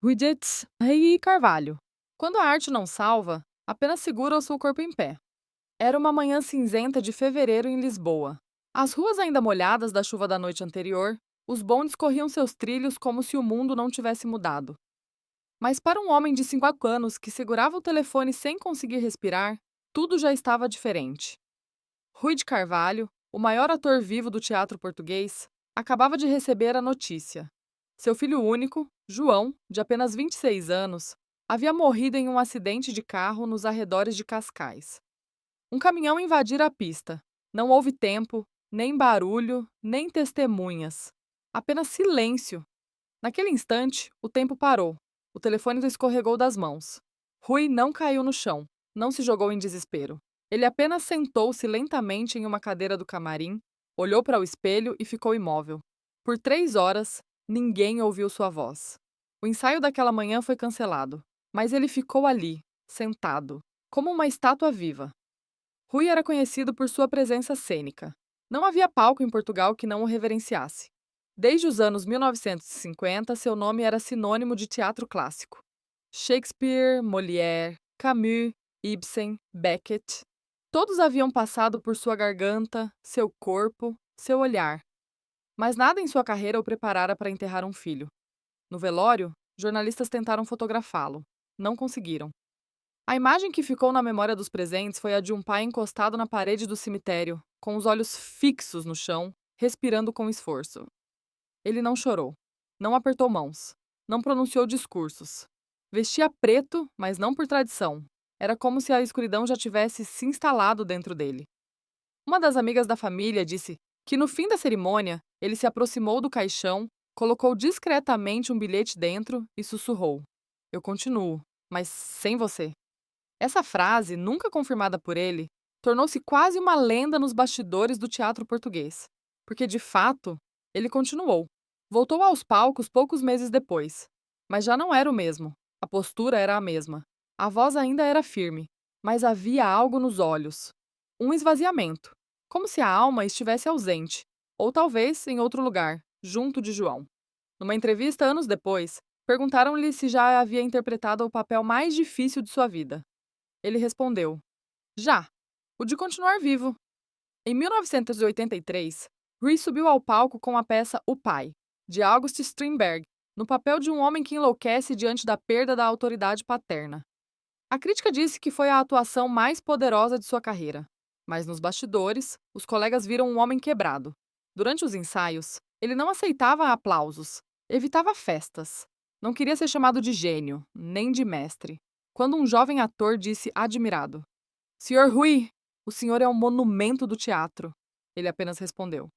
Widgets e Carvalho. Quando a arte não salva, apenas segura o seu corpo em pé. Era uma manhã cinzenta de fevereiro em Lisboa. As ruas ainda molhadas da chuva da noite anterior, os bondes corriam seus trilhos como se o mundo não tivesse mudado. Mas para um homem de 5 anos que segurava o telefone sem conseguir respirar, tudo já estava diferente. Rui de Carvalho, o maior ator vivo do teatro português, acabava de receber a notícia. Seu filho único, João, de apenas 26 anos, havia morrido em um acidente de carro nos arredores de Cascais. Um caminhão invadira a pista. Não houve tempo, nem barulho, nem testemunhas. Apenas silêncio. Naquele instante, o tempo parou. O telefone escorregou das mãos. Rui não caiu no chão, não se jogou em desespero. Ele apenas sentou-se lentamente em uma cadeira do camarim, olhou para o espelho e ficou imóvel. Por 3 horas, ninguém ouviu sua voz. O ensaio daquela manhã foi cancelado, mas ele ficou ali, sentado, como uma estátua viva. Rui era conhecido por sua presença cênica. Não havia palco em Portugal que não o reverenciasse. Desde os anos 1950, seu nome era sinônimo de teatro clássico. Shakespeare, Molière, Camus, Ibsen, Beckett. Todos haviam passado por sua garganta, seu corpo, seu olhar. Mas nada em sua carreira o preparara para enterrar um filho. No velório, jornalistas tentaram fotografá-lo. Não conseguiram. A imagem que ficou na memória dos presentes foi a de um pai encostado na parede do cemitério, com os olhos fixos no chão, respirando com esforço. Ele não chorou, não apertou mãos, não pronunciou discursos. Vestia preto, mas não por tradição. Era como se a escuridão já tivesse se instalado dentro dele. Uma das amigas da família disse que no fim da cerimônia, ele se aproximou do caixão, colocou discretamente um bilhete dentro e sussurrou: "Eu continuo, mas sem você." Essa frase, nunca confirmada por ele, tornou-se quase uma lenda nos bastidores do teatro português, porque, de fato, ele continuou. Voltou aos palcos poucos meses depois, mas já não era o mesmo. A postura era a mesma. A voz ainda era firme, mas havia algo nos olhos. Um esvaziamento, como se a alma estivesse ausente, ou talvez em outro lugar, junto de João. Numa entrevista anos depois, perguntaram-lhe se já havia interpretado o papel mais difícil de sua vida. Ele respondeu: "Já, o de continuar vivo." Em 1983, Rhys subiu ao palco com a peça O Pai, de August Strindberg, no papel de um homem que enlouquece diante da perda da autoridade paterna. A crítica disse que foi a atuação mais poderosa de sua carreira, mas nos bastidores, os colegas viram um homem quebrado. Durante os ensaios, ele não aceitava aplausos, evitava festas. Não queria ser chamado de gênio, nem de mestre. Quando um jovem ator disse admirado: "Senhor Rui, o senhor é um monumento do teatro." Ele apenas respondeu: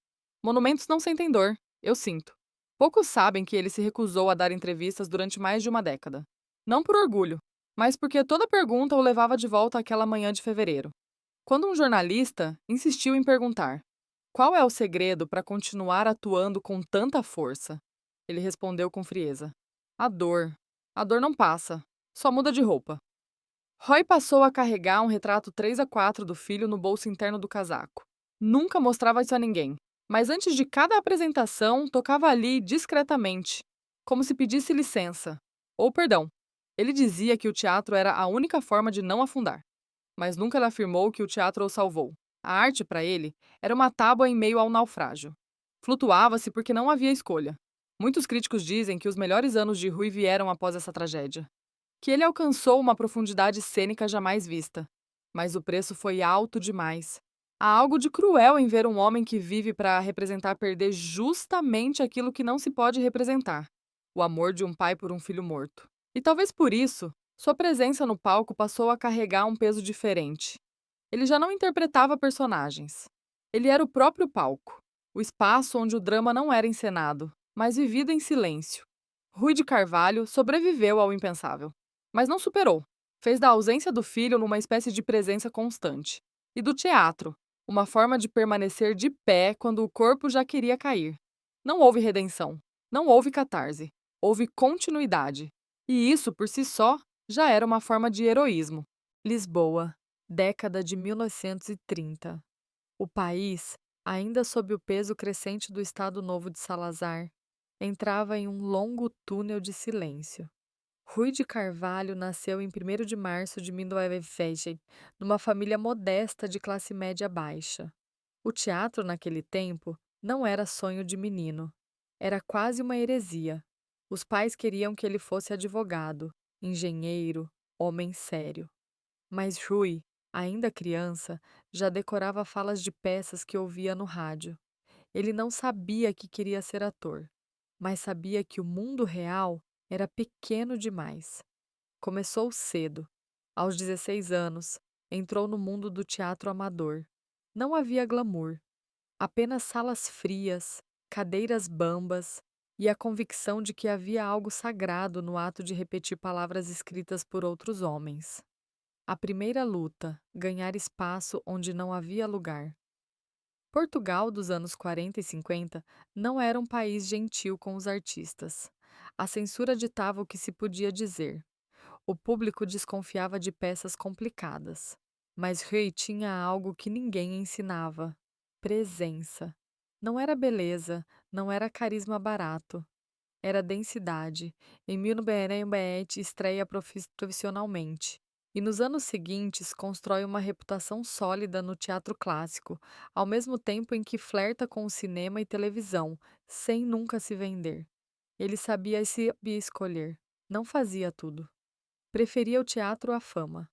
"Monumentos não sentem dor, eu sinto." Poucos sabem que ele se recusou a dar entrevistas durante mais de uma década. Não por orgulho, mas porque toda pergunta o levava de volta àquela manhã de fevereiro. Quando um jornalista insistiu em perguntar: "Qual é o segredo para continuar atuando com tanta força?" Ele respondeu com frieza: "A dor. A dor não passa, só muda de roupa." Roy passou a carregar um retrato 3x4 do filho no bolso interno do casaco. Nunca mostrava isso a ninguém, mas antes de cada apresentação tocava ali discretamente, como se pedisse licença, ou perdão. Ele dizia que o teatro era a única forma de não afundar, mas nunca lhe afirmou que o teatro o salvou. A arte, para ele, era uma tábua em meio ao naufrágio. Flutuava-se porque não havia escolha. Muitos críticos dizem que os melhores anos de Rui vieram após essa tragédia, que ele alcançou uma profundidade cênica jamais vista. Mas o preço foi alto demais. Há algo de cruel em ver um homem que vive para representar perder justamente aquilo que não se pode representar: o amor de um pai por um filho morto. E talvez por isso, sua presença no palco passou a carregar um peso diferente. Ele já não interpretava personagens. Ele era o próprio palco, o espaço onde o drama não era encenado, mas vivido em silêncio. Rui de Carvalho sobreviveu ao impensável, mas não superou. Fez da ausência do filho uma espécie de presença constante. E do teatro, uma forma de permanecer de pé quando o corpo já queria cair. Não houve redenção, não houve catarse, houve continuidade. E isso, por si só, já era uma forma de heroísmo. Lisboa, década de 1930. O país, ainda sob o peso crescente do Estado Novo de Salazar, entrava em um longo túnel de silêncio. Rui de Carvalho nasceu em 1º de março de 1920, numa família modesta de classe média baixa. O teatro, naquele tempo, não era sonho de menino. Era quase uma heresia. Os pais queriam que ele fosse advogado, engenheiro, homem sério. Mas Rui, ainda criança, já decorava falas de peças que ouvia no rádio. Ele não sabia que queria ser ator, mas sabia que o mundo real era pequeno demais. Começou cedo. Aos 16 anos, entrou no mundo do teatro amador. Não havia glamour, apenas salas frias, cadeiras bambas e a convicção de que havia algo sagrado no ato de repetir palavras escritas por outros homens. A primeira luta, ganhar espaço onde não havia lugar. Portugal dos anos 40 e 50 não era um país gentil com os artistas. A censura ditava o que se podia dizer. O público desconfiava de peças complicadas. Mas Rui tinha algo que ninguém ensinava: presença. Não era beleza, não era carisma barato. Era densidade. Em 1900 estreia profissionalmente. E nos anos seguintes constrói uma reputação sólida no teatro clássico, ao mesmo tempo em que flerta com o cinema e televisão, sem nunca se vender. Ele sabia escolher. Não fazia tudo. Preferia o teatro à fama.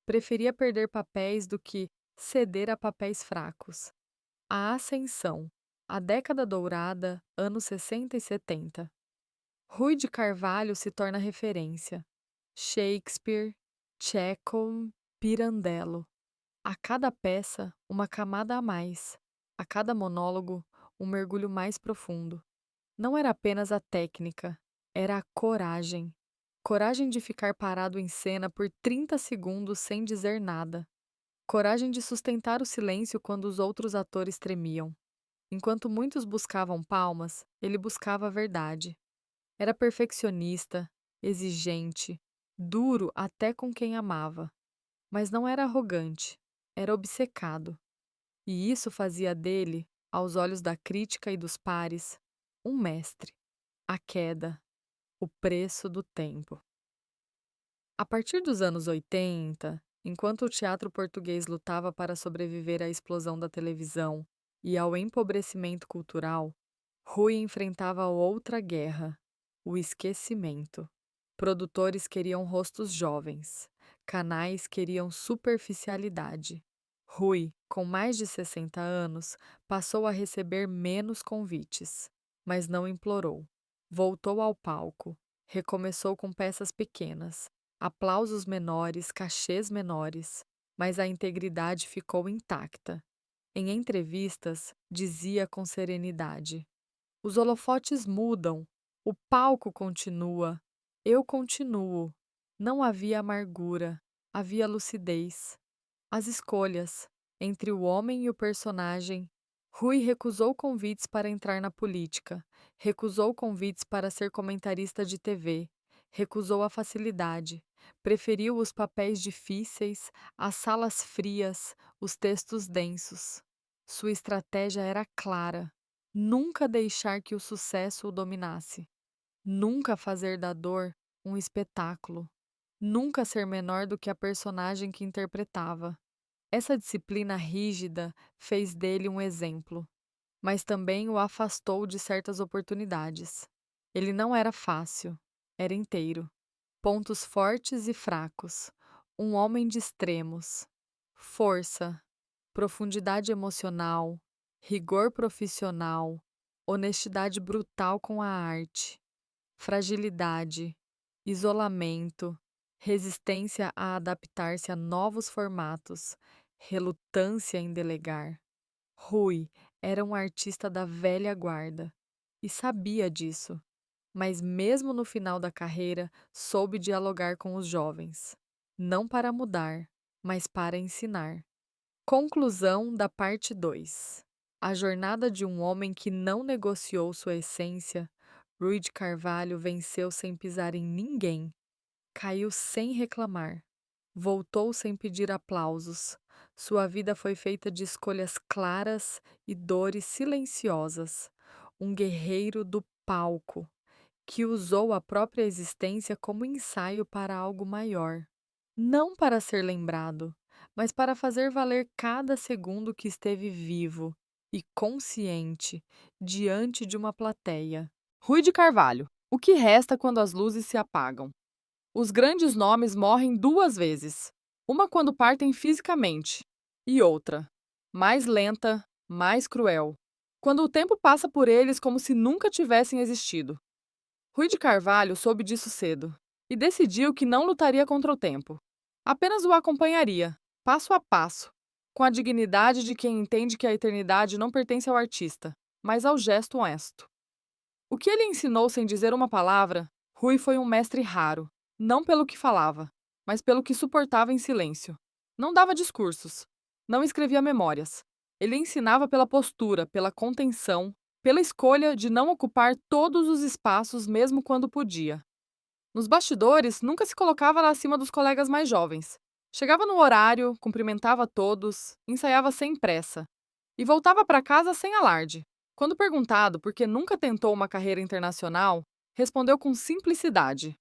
Preferia perder papéis do que ceder a papéis fracos. A ascensão. A década dourada, anos 60 e 70. Rui de Carvalho se torna referência. Shakespeare, Chekhov, Pirandello. A cada peça, uma camada a mais. A cada monólogo, um mergulho mais profundo. Não era apenas a técnica, era a coragem. Coragem de ficar parado em cena por 30 segundos sem dizer nada. Coragem de sustentar o silêncio quando os outros atores tremiam. Enquanto muitos buscavam palmas, ele buscava a verdade. Era perfeccionista, exigente, duro até com quem amava. Mas não era arrogante, era obcecado. E isso fazia dele, aos olhos da crítica e dos pares, um mestre. A queda, o preço do tempo. A partir dos anos 80, enquanto o teatro português lutava para sobreviver à explosão da televisão e ao empobrecimento cultural, Rui enfrentava outra guerra: o esquecimento. Produtores queriam rostos jovens, canais queriam superficialidade. Rui, com mais de 60 anos, passou a receber menos convites, mas não implorou. Voltou ao palco, recomeçou com peças pequenas, aplausos menores, cachês menores, mas a integridade ficou intacta. Em entrevistas, dizia com serenidade: os holofotes mudam, o palco continua, eu continuo. Não havia amargura, havia lucidez. As escolhas entre o homem e o personagem. Rui recusou convites para entrar na política, recusou convites para ser comentarista de TV, recusou a facilidade, preferiu os papéis difíceis, as salas frias, os textos densos. Sua estratégia era clara: nunca deixar que o sucesso o dominasse, nunca fazer da dor um espetáculo, nunca ser menor do que a personagem que interpretava. Essa disciplina rígida fez dele um exemplo, mas também o afastou de certas oportunidades. Ele não era fácil, era inteiro. Pontos fortes e fracos, um homem de extremos. Força, profundidade emocional, rigor profissional, honestidade brutal com a arte, fragilidade, isolamento, resistência a adaptar-se a novos formatos, relutância em delegar. Rui era um artista da velha guarda e sabia disso, mas mesmo no final da carreira soube dialogar com os jovens, não para mudar, mas para ensinar. Conclusão da parte 2. A jornada de um homem que não negociou sua essência. Rui de Carvalho venceu sem pisar em ninguém, caiu sem reclamar, voltou sem pedir aplausos. Sua vida foi feita de escolhas claras e dores silenciosas. Um guerreiro do palco. que usou a própria existência como ensaio para algo maior. Não para ser lembrado, mas para fazer valer cada segundo que esteve vivo e consciente diante de uma plateia. Rui de Carvalho. O que resta quando as luzes se apagam? Os grandes nomes morrem duas vezes. Uma quando partem fisicamente, e outra, mais lenta, mais cruel, quando o tempo passa por eles como se nunca tivessem existido. Rui de Carvalho soube disso cedo e decidiu que não lutaria contra o tempo. Apenas o acompanharia, passo a passo, com a dignidade de quem entende que a eternidade não pertence ao artista, mas ao gesto honesto. O que ele ensinou sem dizer uma palavra, Rui foi um mestre raro, não pelo que falava, mas pelo que suportava em silêncio. Não dava discursos, não escrevia memórias. Ele ensinava pela postura, pela contenção, pela escolha de não ocupar todos os espaços mesmo quando podia. Nos bastidores, nunca se colocava lá acima dos colegas mais jovens. Chegava no horário, cumprimentava todos, ensaiava sem pressa e voltava para casa sem alarde. Quando perguntado por que nunca tentou uma carreira internacional, respondeu com simplicidade: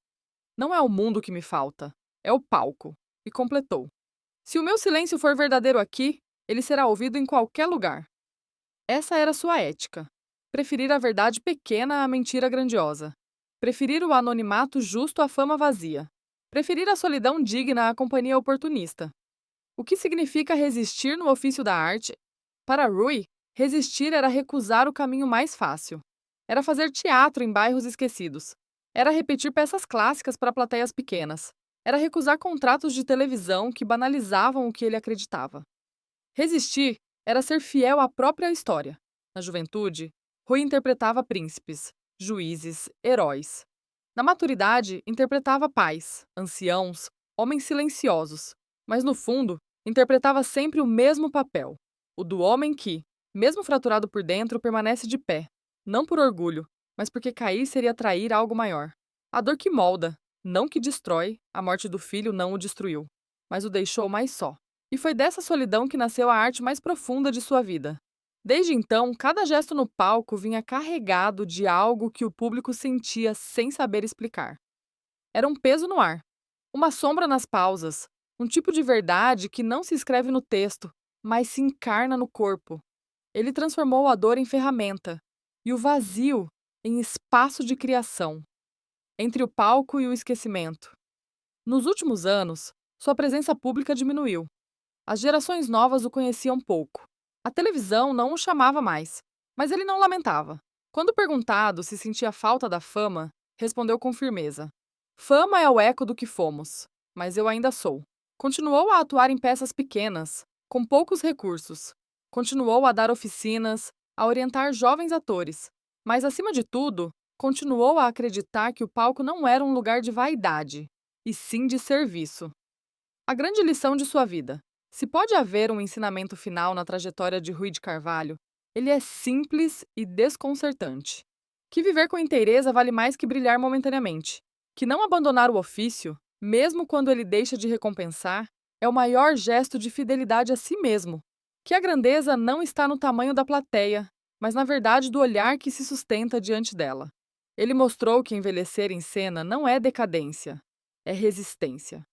Não é o mundo que me falta, é o palco. E completou: Se o meu silêncio for verdadeiro aqui, ele será ouvido em qualquer lugar. Essa era sua ética. Preferir a verdade pequena à mentira grandiosa. Preferir o anonimato justo à fama vazia. Preferir a solidão digna à companhia oportunista. O que significa resistir no ofício da arte? Para Rui, resistir era recusar o caminho mais fácil. Era fazer teatro em bairros esquecidos. Era repetir peças clássicas para plateias pequenas. Era recusar contratos de televisão que banalizavam o que ele acreditava. Resistir era ser fiel à própria história. Na juventude, Rui interpretava príncipes, juízes, heróis. Na maturidade, interpretava pais, anciãos, homens silenciosos, mas no fundo, interpretava sempre o mesmo papel, o do homem que, mesmo fraturado por dentro, permanece de pé, não por orgulho, mas porque cair seria trair algo maior. A dor que molda, não que destrói, a morte do filho não o destruiu, mas o deixou mais só. E foi dessa solidão que nasceu a arte mais profunda de sua vida. Desde então, cada gesto no palco vinha carregado de algo que o público sentia sem saber explicar. Era um peso no ar, uma sombra nas pausas, um tipo de verdade que não se escreve no texto, mas se encarna no corpo. Ele transformou a dor em ferramenta e o vazio em espaço de criação, entre o palco e o esquecimento. Nos últimos anos, sua presença pública diminuiu. As gerações novas o conheciam pouco. A televisão não o chamava mais, mas ele não lamentava. Quando perguntado se sentia falta da fama, respondeu com firmeza: Fama é o eco do que fomos, mas eu ainda sou. Continuou a atuar em peças pequenas, com poucos recursos. Continuou a dar oficinas, a orientar jovens atores, mas, acima de tudo, continuou a acreditar que o palco não era um lugar de vaidade, e sim de serviço. A grande lição de sua vida. Se pode haver um ensinamento final na trajetória de Rui de Carvalho, ele é simples e desconcertante. Que viver com inteireza vale mais que brilhar momentaneamente. Que não abandonar o ofício, mesmo quando ele deixa de recompensar, é o maior gesto de fidelidade a si mesmo. Que a grandeza não está no tamanho da plateia, mas na verdade do olhar que se sustenta diante dela. Ele mostrou que envelhecer em cena não é decadência, é resistência.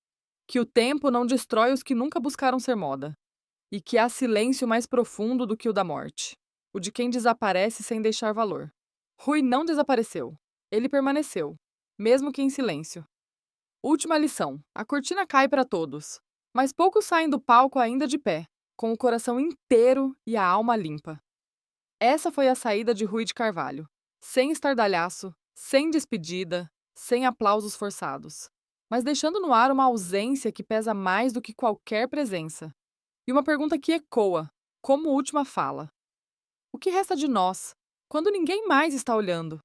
Que o tempo não destrói os que nunca buscaram ser moda, e que há silêncio mais profundo do que o da morte, o de quem desaparece sem deixar valor. Rui não desapareceu, ele permaneceu, mesmo que em silêncio. Última lição: a cortina cai para todos, mas poucos saem do palco ainda de pé, com o coração inteiro e a alma limpa. Essa foi a saída de Rui de Carvalho, sem estardalhaço, sem despedida, sem aplausos forçados, mas deixando no ar uma ausência que pesa mais do que qualquer presença. E uma pergunta que ecoa, como última fala: o que resta de nós, quando ninguém mais está olhando?